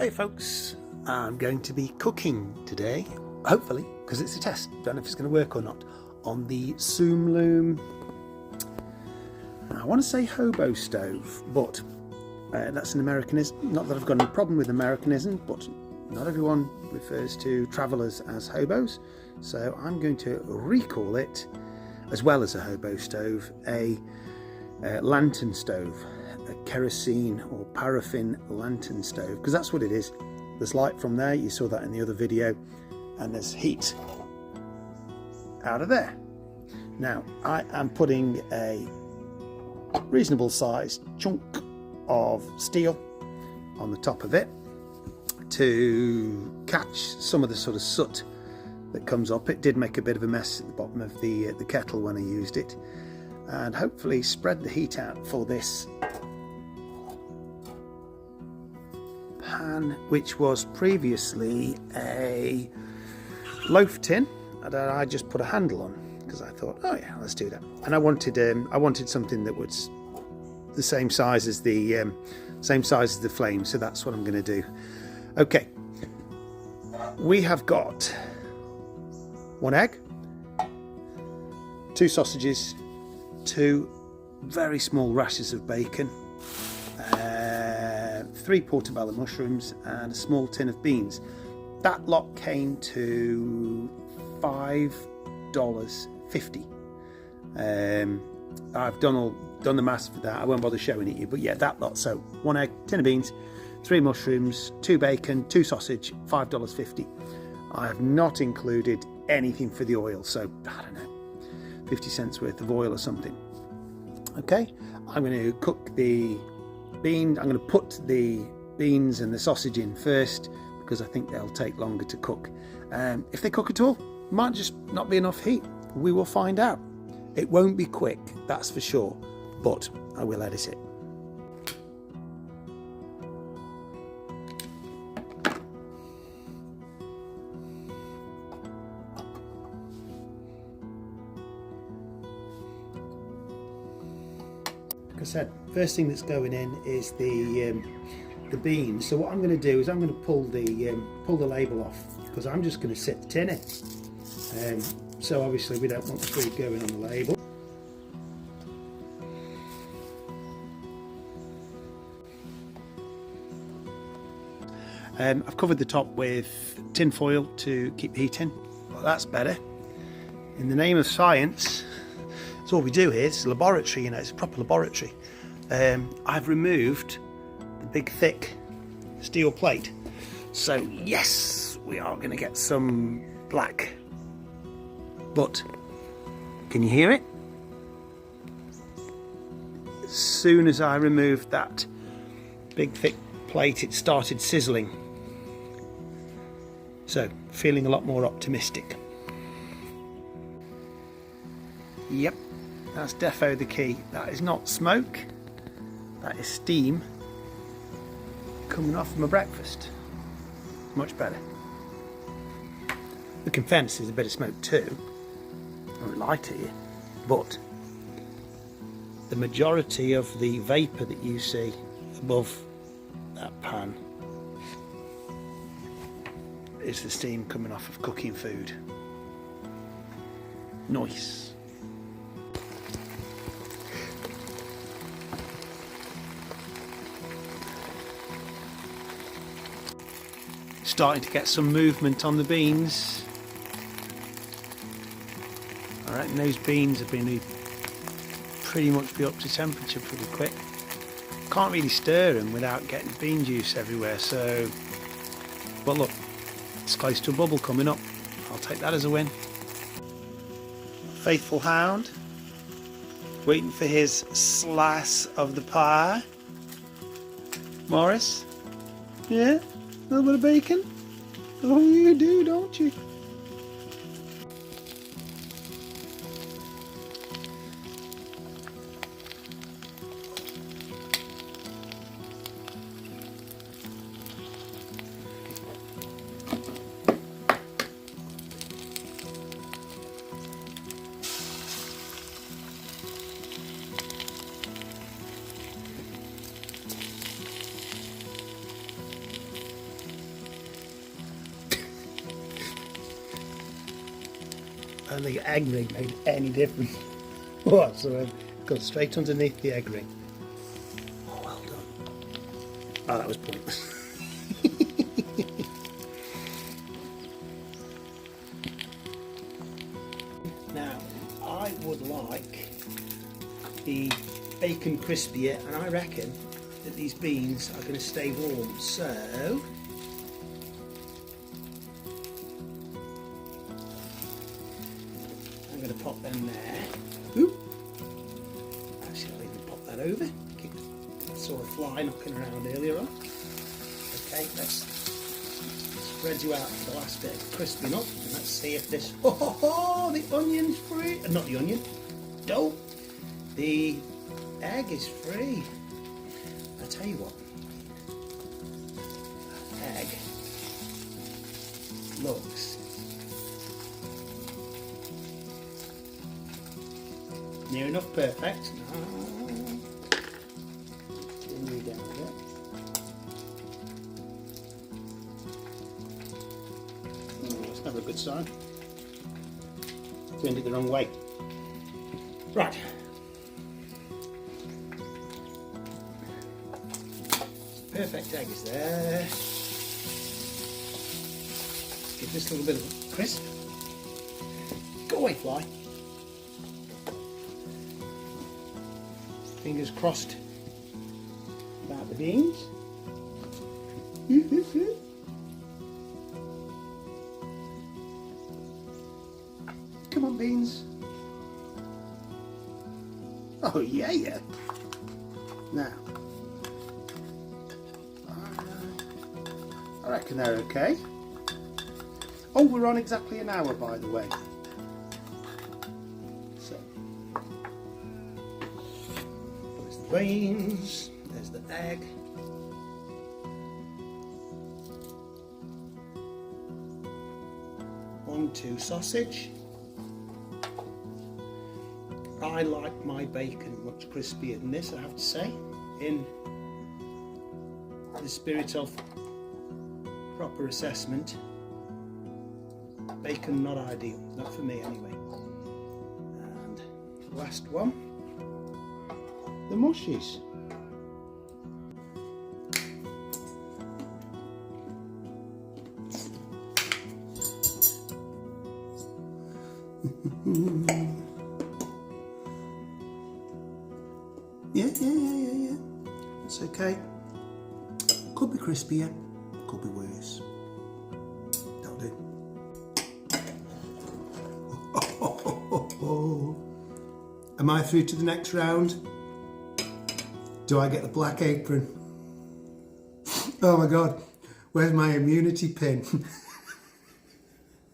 Hey folks, I'm going to be cooking today, hopefully, because it's a test, don't know if it's going to work or not, on the SoomLoom, I want to say Hobo stove, but that's an Americanism. Not that I've got any problem with Americanism, but not everyone refers to travellers as hobos, so I'm going to recall it, as well as a hobo stove, a lantern stove. A kerosene or paraffin lantern stove, because that's what it is. There's light from there, you saw that in the other video, and there's heat out of there. Now I am putting a reasonable sized chunk of steel on the top of it to catch some of the sort of soot that comes up. It did make a bit of a mess at the bottom of the kettle when I used it, and hopefully spread the heat out for this pan, which was previously a loaf tin, and I just put a handle on because I thought, oh yeah, let's do that. And I wanted something that was the same size as the flame, so that's what I'm going to do. Okay, we have got 1 egg, 2 sausages, 2 very small rashers of bacon, 3 portobello mushrooms, and a small tin of beans. That lot came to $5.50. I've done the maths for that. I won't bother showing it you, but yeah, that lot. So 1 egg, tin of beans, 3 mushrooms, 2 bacon, 2 sausage, $5.50. I have not included anything for the oil, so I don't know, 50 cents worth of oil or something. Okay, I'm going to cook the bean. I'm going to put the beans and the sausage in first because I think they'll take longer to cook. If they cook at all, might just not be enough heat. We will find out. It won't be quick, that's for sure, but I will edit it. Like I said, first thing that's going in is the beans. So what I'm going to do is I'm going to pull the label off because I'm just going to sit the tin in. So obviously we don't want the food going on the label. I've covered the top with tin foil to keep the heat in. Well, that's better. In the name of science, that's all we do here. It's a laboratory, you know, it's a proper laboratory. I've removed the big thick steel plate. So yes, we are going to get some black. But can you hear it? As soon as I removed that big thick plate, it started sizzling. So feeling a lot more optimistic. Yep, that's defo the key. That is not smoke, that is steam coming off my breakfast. Much better. Looking fence is a bit of smoke too. I won't lie to you, but the majority of the vapour that you see above that pan is the steam coming off of cooking food. Nice. Starting to get some movement on the beans. I reckon those beans have been pretty much be up to temperature pretty quick. Can't really stir them without getting bean juice everywhere, so, but look, it's close to a bubble coming up. I'll take that as a win. Faithful hound, waiting for his slice of the pie. Morris, yeah, a little bit of bacon? Oh, you do, don't you? And the egg ring made any difference whatsoever. Got straight underneath the egg ring. Oh, well done. Oh, that was pointless. Now, I would like the bacon crispier, and I reckon that these beans are going to stay warm, so I'm going to pop them there. Oop. Actually, I'll even pop that over. I saw a fly knocking around earlier on. Okay, let's spread you out for the last bit of crisping up, and let's see if this. Oh, the onion's free. Not the onion. Dough. The egg is free. I tell you what, that egg looks near enough perfect. Continue down a bit. Oh, that's never a good sign. Turned it the wrong way. Right. Perfect egg is there. Give this a little bit of crisp. Go away, fly. Fingers crossed about the beans. Come on, beans. Oh, yeah. Now, I reckon they're okay. Oh, we're on exactly an hour, by the way. So, there's the beans, there's the egg. One, two, sausage. I like my bacon much crispier than this, I have to say, in the spirit of proper assessment. Bacon not ideal, not for me anyway. And last one, the mushies. Yeah. It's okay. Could be crispier, could be worse. That'll do. Am I through to the next round? Do I get the black apron? Oh my God, where's my immunity pin?